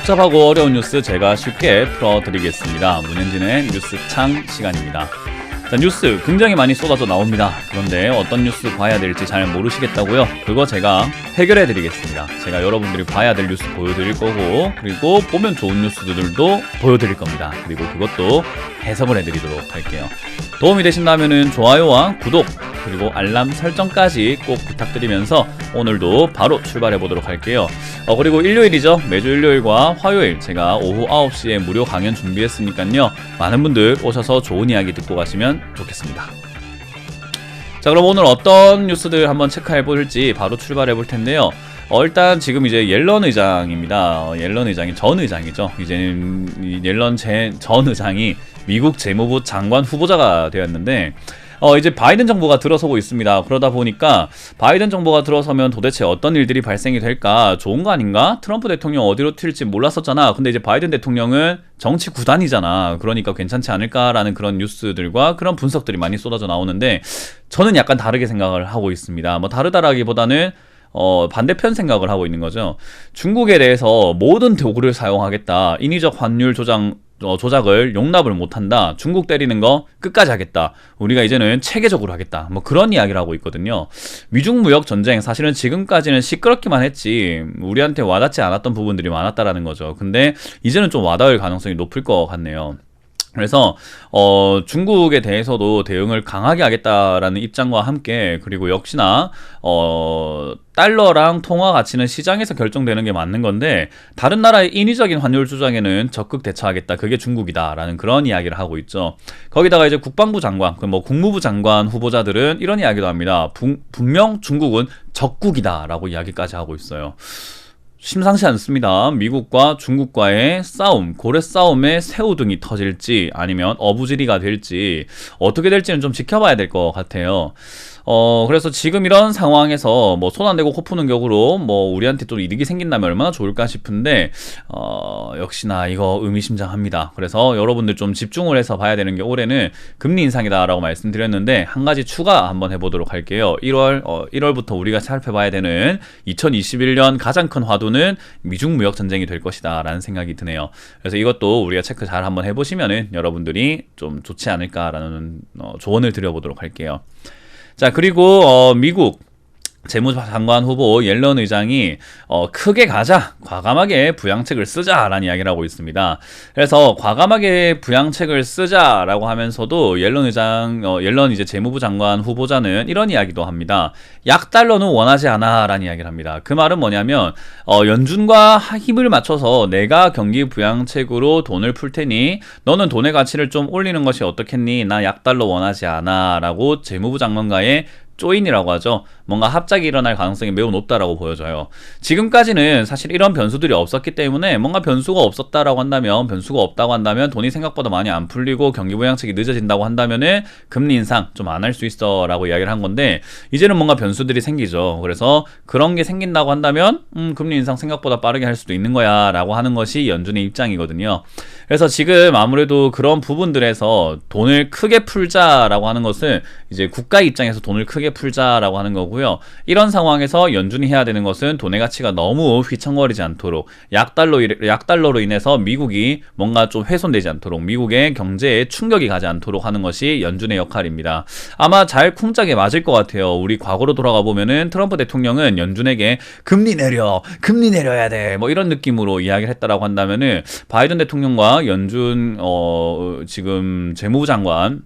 복잡하고 어려운 뉴스 제가 쉽게 풀어드리겠습니다. 문현진의 뉴스창 시간입니다. 자, 뉴스 굉장히 많이 쏟아져 나옵니다. 그런데 어떤 뉴스 봐야 될지 잘 모르시겠다고요? 그거 제가 해결해 드리겠습니다. 제가 여러분들이 봐야 될 뉴스 보여드릴 거고, 그리고 보면 좋은 뉴스들도 보여드릴 겁니다. 그리고 그것도 해석을 해드리도록 할게요. 도움이 되신다면 좋아요와 구독, 그리고 알람 설정까지 꼭 부탁드리면서 오늘도 바로 출발해 보도록 할게요. 그리고 일요일이죠. 매주 일요일과 화요일 제가 오후 9시에 무료 강연 준비했으니까요. 많은 분들 오셔서 좋은 이야기 듣고 가시면 좋겠습니다. 자, 그럼 오늘 어떤 뉴스들 한번 체크해 볼지 바로 출발해 볼 텐데요. 일단 지금 이제 옐런 의장입니다. 옐런 의장이 전 의장이죠. 이제 옐런 전 의장이 미국 재무부 장관 후보자가 되었는데 이제 바이든 정부가 들어서고 있습니다. 그러다 보니까 바이든 정부가 들어서면 도대체 어떤 일들이 발생이 될까? 좋은 거 아닌가? 트럼프 대통령 어디로 튈지 몰랐었잖아. 근데 이제 바이든 대통령은 정치 구단이잖아. 그러니까 괜찮지 않을까라는 그런 뉴스들과 그런 분석들이 많이 쏟아져 나오는데 저는 약간 다르게 생각을 하고 있습니다. 뭐 다르다라기보다는 반대편 생각을 하고 있는 거죠. 중국에 대해서 모든 도구를 사용하겠다. 인위적 환율 조작을 용납을 못한다. 중국 때리는 거 끝까지 하겠다. 우리가 이제는 체계적으로 하겠다. 뭐 그런 이야기를 하고 있거든요. 미중 무역 전쟁 사실은 지금까지는 시끄럽기만 했지 우리한테 와닿지 않았던 부분들이 많았다라는 거죠. 근데 이제는 좀 와닿을 가능성이 높을 것 같네요. 그래서 중국에 대해서도 대응을 강하게 하겠다라는 입장과 함께, 그리고 역시나 달러랑 통화 가치는 시장에서 결정되는 게 맞는 건데 다른 나라의 인위적인 환율 조작에는 적극 대처하겠다. 그게 중국이다라는 그런 이야기를 하고 있죠. 거기다가 이제 국방부 장관, 뭐 국무부 장관 후보자들은 이런 이야기도 합니다. 분명 중국은 적국이다라고 이야기까지 하고 있어요. 심상치 않습니다. 미국과 중국과의 싸움, 고래 싸움에 새우등이 터질지 아니면 어부지리가 될지 어떻게 될지는 좀 지켜봐야 될 것 같아요. 그래서 지금 이런 상황에서 뭐 손 안 대고 코 푸는 격으로 뭐 우리한테 또 이득이 생긴다면 얼마나 좋을까 싶은데 역시나 이거 의미심장합니다. 그래서 여러분들 좀 집중을 해서 봐야 되는 게 올해는 금리 인상이다라고 말씀드렸는데 한 가지 추가 한번 해보도록 할게요. 1월부터 우리가 살펴봐야 되는 2021년 가장 큰 화두는 미중 무역 전쟁이 될 것이다 라는 생각이 드네요. 그래서 이것도 우리가 체크 잘 한번 해보시면은 여러분들이 좀 좋지 않을까라는 조언을 드려보도록 할게요. 자, 그리고 미국 재무장관 후보 옐런 의장이 크게 가자, 과감하게 부양책을 쓰자라는 이야기를 하고 있습니다. 그래서 과감하게 부양책을 쓰자라고 하면서도 옐런 이제 재무부 장관 후보자는 이런 이야기도 합니다. 약달러는 원하지 않아라는 이야기를 합니다. 그 말은 뭐냐면 연준과 힘을 맞춰서 내가 경기 부양책으로 돈을 풀 테니 너는 돈의 가치를 좀 올리는 것이 어떻겠니? 나 약달러 원하지 않아라고 재무부 장관과의 조인이라고 하죠. 뭔가 합작이 일어날 가능성이 매우 높다라고 보여져요. 지금까지는 사실 이런 변수들이 없었기 때문에 뭔가 변수가 없었다라고 한다면, 변수가 없다고 한다면 돈이 생각보다 많이 안 풀리고 경기 부양책이 늦어진다고 한다면은 금리 인상 좀 안 할 수 있어라고 이야기를 한 건데 이제는 뭔가 변수들이 생기죠. 그래서 그런 게 생긴다고 한다면 금리 인상 생각보다 빠르게 할 수도 있는 거야라고 하는 것이 연준의 입장이거든요. 그래서 지금 아무래도 그런 부분들에서 돈을 크게 풀자라고 하는 것은 이제 국가 입장에서 돈을 크게 풀자라고 하는 거고요. 이런 상황에서 연준이 해야 되는 것은 돈의 가치가 너무 휘청거리지 않도록 약달러로 인해서 미국이 뭔가 좀 훼손되지 않도록, 미국의 경제에 충격이 가지 않도록 하는 것이 연준의 역할입니다. 아마 잘 쿵짝에 맞을 것 같아요. 우리 과거로 돌아가 보면은 트럼프 대통령은 연준에게 금리 내려야 돼 뭐 이런 느낌으로 이야기를 했다라고 한다면은 바이든 대통령과 연준 지금 재무부 장관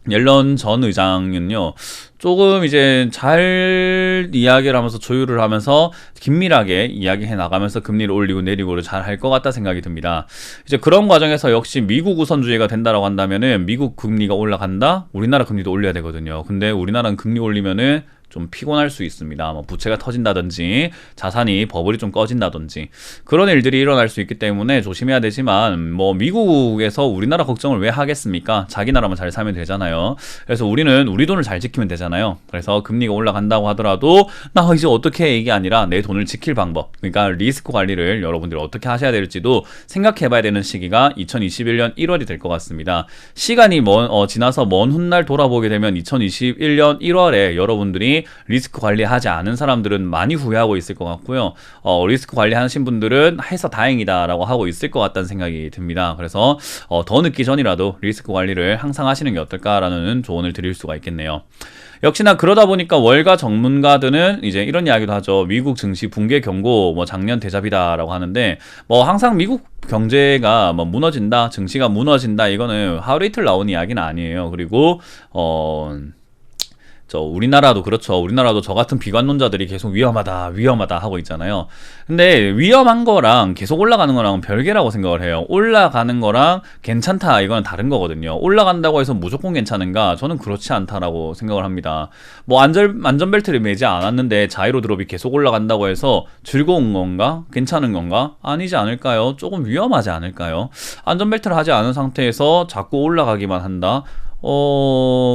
옐런 전 의장은요 조금 이제 잘 이야기를 하면서 조율을 하면서 긴밀하게 이야기해 나가면서 금리를 올리고 내리고를 잘 할 것 같다 생각이 듭니다. 이제 그런 과정에서 역시 미국 우선주의가 된다라고 한다면은 미국 금리가 올라간다, 우리나라 금리도 올려야 되거든요. 근데 우리나라는 금리 올리면은 좀 피곤할 수 있습니다. 뭐 부채가 터진다든지 자산이 버블이 좀 꺼진다든지 그런 일들이 일어날 수 있기 때문에 조심해야 되지만 뭐 미국에서 우리나라 걱정을 왜 하겠습니까? 자기 나라만 잘 살면 되잖아요. 그래서 우리는 우리 돈을 잘 지키면 되잖아요. 그래서 금리가 올라간다고 하더라도 나 이제 어떻게 해 이게 아니라 내 돈을 지킬 방법, 그러니까 리스크 관리를 여러분들이 어떻게 하셔야 될지도 생각해 봐야 되는 시기가 2021년 1월이 될 것 같습니다. 시간이 지나서 먼 훗날 돌아보게 되면 2021년 1월에 여러분들이 리스크 관리하지 않은 사람들은 많이 후회하고 있을 것 같고요. 리스크 관리하신 분들은 해서 다행이다라고 하고 있을 것 같다는 생각이 듭니다. 그래서 더 늦기 전이라도 리스크 관리를 항상 하시는 게 어떨까라는 조언을 드릴 수가 있겠네요. 역시나 그러다 보니까 월가 전문가들은 이제 이런 이야기도 하죠. 미국 증시 붕괴 경고 뭐 작년 대잡이다라고 하는데, 뭐 항상 미국 경제가 뭐 무너진다, 증시가 무너진다, 이거는 하루 이틀 나온 이야기는 아니에요. 그리고 우리나라도 그렇죠. 우리나라도 저 같은 비관론자들이 계속 위험하다 하고 있잖아요. 근데 위험한 거랑 계속 올라가는 거랑은 별개라고 생각을 해요. 올라가는 거랑 괜찮다, 이거는 다른 거거든요. 올라간다고 해서 무조건 괜찮은가? 저는 그렇지 않다라고 생각을 합니다. 뭐 안전벨트를 매지 않았는데 자이로 드롭이 계속 올라간다고 해서 즐거운 건가? 괜찮은 건가? 아니지 않을까요? 조금 위험하지 않을까요? 안전벨트를 하지 않은 상태에서 자꾸 올라가기만 한다?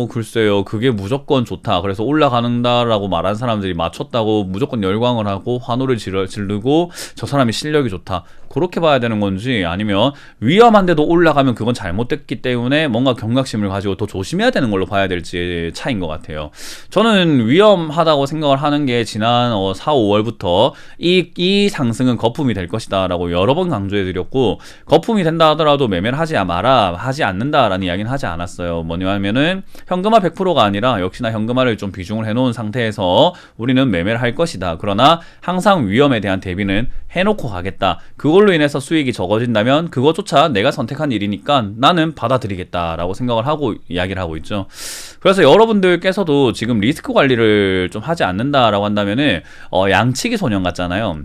글쎄요. 그게 무조건 좋다, 그래서 올라가는다라고 말한 사람들이 맞췄다고 무조건 열광을 하고 환호를 지르고 저 사람이 실력이 좋다, 그렇게 봐야 되는 건지, 아니면 위험한데도 올라가면 그건 잘못됐기 때문에 뭔가 경각심을 가지고 더 조심해야 되는 걸로 봐야 될지 차이인 것 같아요. 저는 위험하다고 생각을 하는 게 지난 4, 5월부터 이 상승은 거품이 될 것이다 라고 여러 번 강조해 드렸고, 거품이 된다 하더라도 매매를 하지 않는다라는 이야기는 하지 않았어요. 뭐냐면은 현금화 100%가 아니라 역시나 현금화를 좀 비중을 해놓은 상태에서 우리는 매매를 할 것이다. 그러나 항상 위험에 대한 대비는 해놓고 가겠다. 그걸로 인해서 수익이 적어진다면 그것조차 내가 선택한 일이니까 나는 받아들이겠다라고 생각을 하고 이야기를 하고 있죠. 그래서 여러분들께서도 지금 리스크 관리를 좀 하지 않는다라고 한다면은 양치기 소년 같잖아요.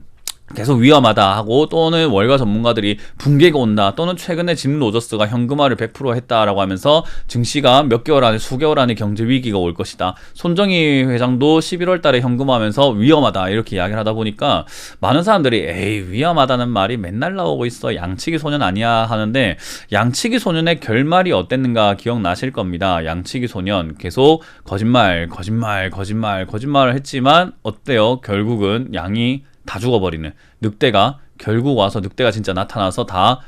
계속 위험하다 하고, 또는 월가 전문가들이 붕괴가 온다, 또는 최근에 짐 로저스가 현금화를 100% 했다라고 하면서 증시가 몇 개월 안에, 수개월 안에 경제 위기가 올 것이다, 손정희 회장도 11월 달에 현금화하면서 위험하다, 이렇게 이야기를 하다 보니까 많은 사람들이 에이, 위험하다는 말이 맨날 나오고 있어, 양치기 소년 아니야 하는데, 양치기 소년의 결말이 어땠는가 기억나실 겁니다. 양치기 소년 계속 거짓말을 했지만 어때요? 결국은 양이 다 죽어버리는, 늑대가 결국 와서 늑대가 진짜 나타나서 다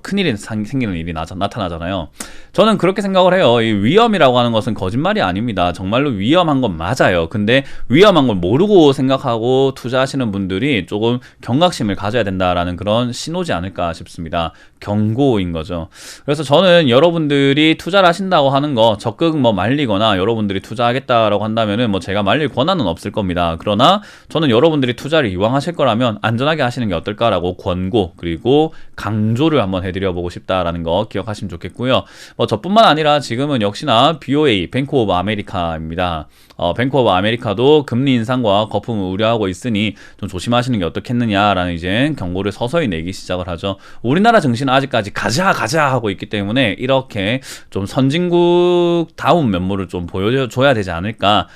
큰일이 생기는 일이 나타나잖아요. 저는 그렇게 생각을 해요. 이 위험이라고 하는 것은 거짓말이 아닙니다. 정말로 위험한 건 맞아요. 근데 위험한 걸 모르고 생각하고 투자하시는 분들이 조금 경각심을 가져야 된다라는 그런 신호지 않을까 싶습니다. 경고인 거죠. 그래서 저는 여러분들이 투자를 하신다고 하는 거 적극 말리거나 여러분들이 투자하겠다라고 한다면은 제가 말릴 권한은 없을 겁니다. 그러나 저는 여러분들이 투자를 이왕 하실 거라면 안전하게 하시는 게 어떨까라고 권고, 그리고 강조를 한번 해드려 보고 싶다라는 거 기억하시면 좋겠고요. 저뿐만 아니라 지금은 역시나 BOA, 뱅크 오브 아메리카입니다. 뱅크 오브 아메리카도 금리 인상과 거품을 우려하고 있으니 좀 조심하시는 게 어떻겠느냐라는 이제 경고를 서서히 내기 시작을 하죠. 우리나라 증시는 아직까지 가자 하고 있기 때문에 이렇게 좀 선진국 다운 면모를 좀 보여줘야 되지 않을까.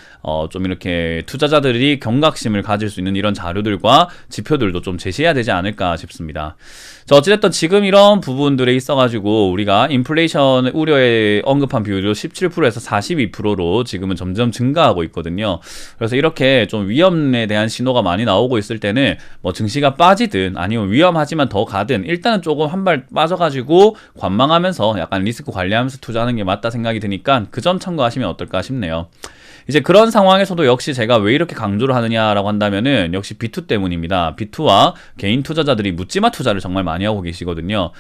좀 이렇게 투자자들이 경각심을 가질 수 있는 이런 자료들과 지표들도 좀 제시해야 되지 않을까 싶습니다. 자, 어찌됐든 지금 이런 부분들에 있어가지고 우리가 인플레이션 우려에 언급한 비율이 17%에서 42%로 지금은 점점 증가하고 있거든요. 그래서 이렇게 좀 위험에 대한 신호가 많이 나오고 있을 때는 증시가 빠지든 아니면 위험하지만 더 가든 일단은 조금 한 발 빠져가지고 관망하면서 약간 리스크 관리하면서 투자하는 게 맞다 생각이 드니까 그 점 참고하시면 어떨까 싶네요. 이제 그런 상황에서도 역시 제가 왜 이렇게 강조를 하느냐라고 한다면은 역시 B2 때문입니다. B2와 개인 투자자들이 묻지마 투자를 정말 많이 하고 계시거든요.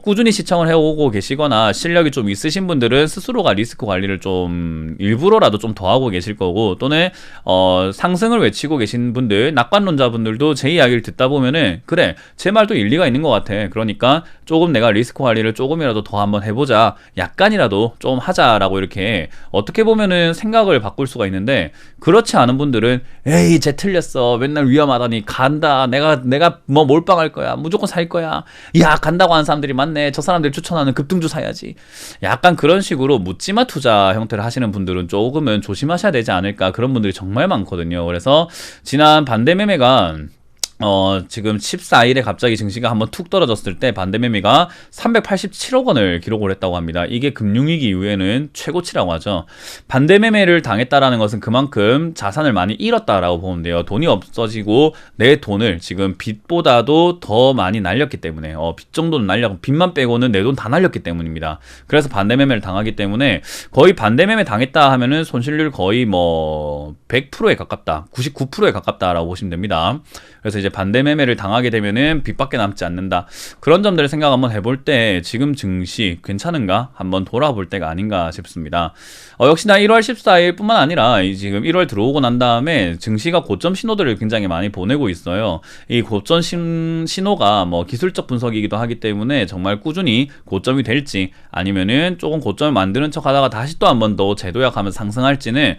꾸준히 시청을 해오고 계시거나 실력이 좀 있으신 분들은 스스로가 리스크 관리를 좀 일부러라도 좀 더 하고 계실 거고, 또는 상승을 외치고 계신 분들, 낙관론자분들도 제 이야기를 듣다 보면은 그래, 제 말도 일리가 있는 것 같아. 그러니까 조금 내가 리스크 관리를 조금이라도 더 한번 해보자, 약간이라도 좀 하자라고 이렇게 어떻게 보면은 생각을 바꿀 수가 있는데, 그렇지 않은 분들은 에이 쟤 틀렸어, 맨날 위험하다니 간다, 내가 몰빵할 거야, 무조건 살 거야, 야 간다고 하는 사람들이 많네, 저 사람들 추천하는 급등주 사야지, 약간 그런 식으로 묻지마 투자 형태를 하시는 분들은 조금은 조심하셔야 되지 않을까. 그런 분들이 정말 많거든요. 그래서 지난 반대 매매가 지금 14일에 갑자기 증시가 한번 툭 떨어졌을 때 반대 매매가 387억 원을 기록을 했다고 합니다. 이게 금융위기 이후에는 최고치라고 하죠. 반대 매매를 당했다라는 것은 그만큼 자산을 많이 잃었다라고 보면 돼요. 돈이 없어지고 내 돈을 지금 빚보다도 더 많이 날렸기 때문에 빚 정도는 날렸고 빚만 빼고는 내 돈 다 날렸기 때문입니다. 그래서 반대 매매를 당하기 때문에 거의 반대 매매 당했다 하면은 손실률 거의 뭐 100%에 가깝다, 99%에 가깝다라고 보시면 됩니다. 그래서 이제 반대 매매를 당하게 되면은 빚밖에 남지 않는다. 그런 점들을 생각 한번 해볼 때 지금 증시 괜찮은가? 한번 돌아볼 때가 아닌가 싶습니다. 역시나 1월 14일 뿐만 아니라 지금 1월 들어오고 난 다음에 증시가 고점 신호들을 굉장히 많이 보내고 있어요. 이 고점 신호가 뭐 기술적 분석이기도 하기 때문에 정말 꾸준히 고점이 될지 아니면은 조금 고점을 만드는 척 하다가 다시 또 한 번 더 재도약하면서 상승할지는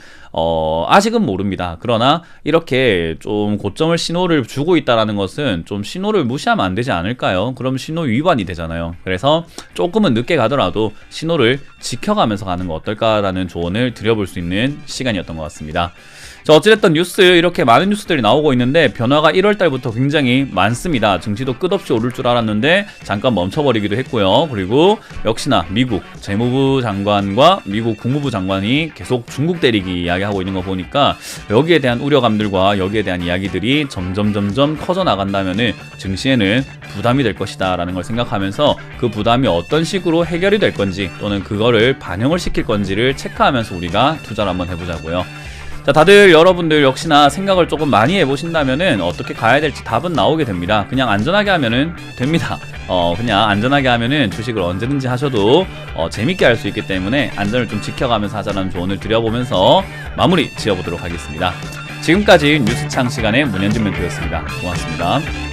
아직은 모릅니다. 그러나 이렇게 좀 고점을 신호를 주고 있다라는 것은 좀 신호를 무시하면 안 되지 않을까요? 그럼 신호 위반이 되잖아요. 그래서 조금은 늦게 가더라도 신호를 지켜가면서 가는 거 어떨까라는 조언을 드려볼 수 있는 시간이었던 것 같습니다. 자, 어찌됐든 뉴스 이렇게 많은 뉴스들이 나오고 있는데 변화가 1월달부터 굉장히 많습니다. 증시도 끝없이 오를 줄 알았는데 잠깐 멈춰버리기도 했고요. 그리고 역시나 미국 재무부 장관과 미국 국무부 장관이 계속 중국 때리기 이야기하고 있는 거 보니까 여기에 대한 우려감들과 여기에 대한 이야기들이 점점 커져 나간다면은 증시에는 부담이 될 것이다 라는 걸 생각하면서 그 부담이 어떤 식으로 해결이 될 건지 또는 그거를 반영을 시킬 건지를 체크하면서 우리가 투자를 한번 해보자고요. 자, 다들 여러분들 역시나 생각을 조금 많이 해보신다면은 어떻게 가야 될지 답은 나오게 됩니다. 그냥 안전하게 하면은 됩니다. 그냥 안전하게 하면은 주식을 언제든지 하셔도 재밌게 할 수 있기 때문에 안전을 좀 지켜가면서 하자는 조언을 드려보면서 마무리 지어보도록 하겠습니다. 지금까지 뉴스창 시간의 문현진 멘토였습니다. 고맙습니다.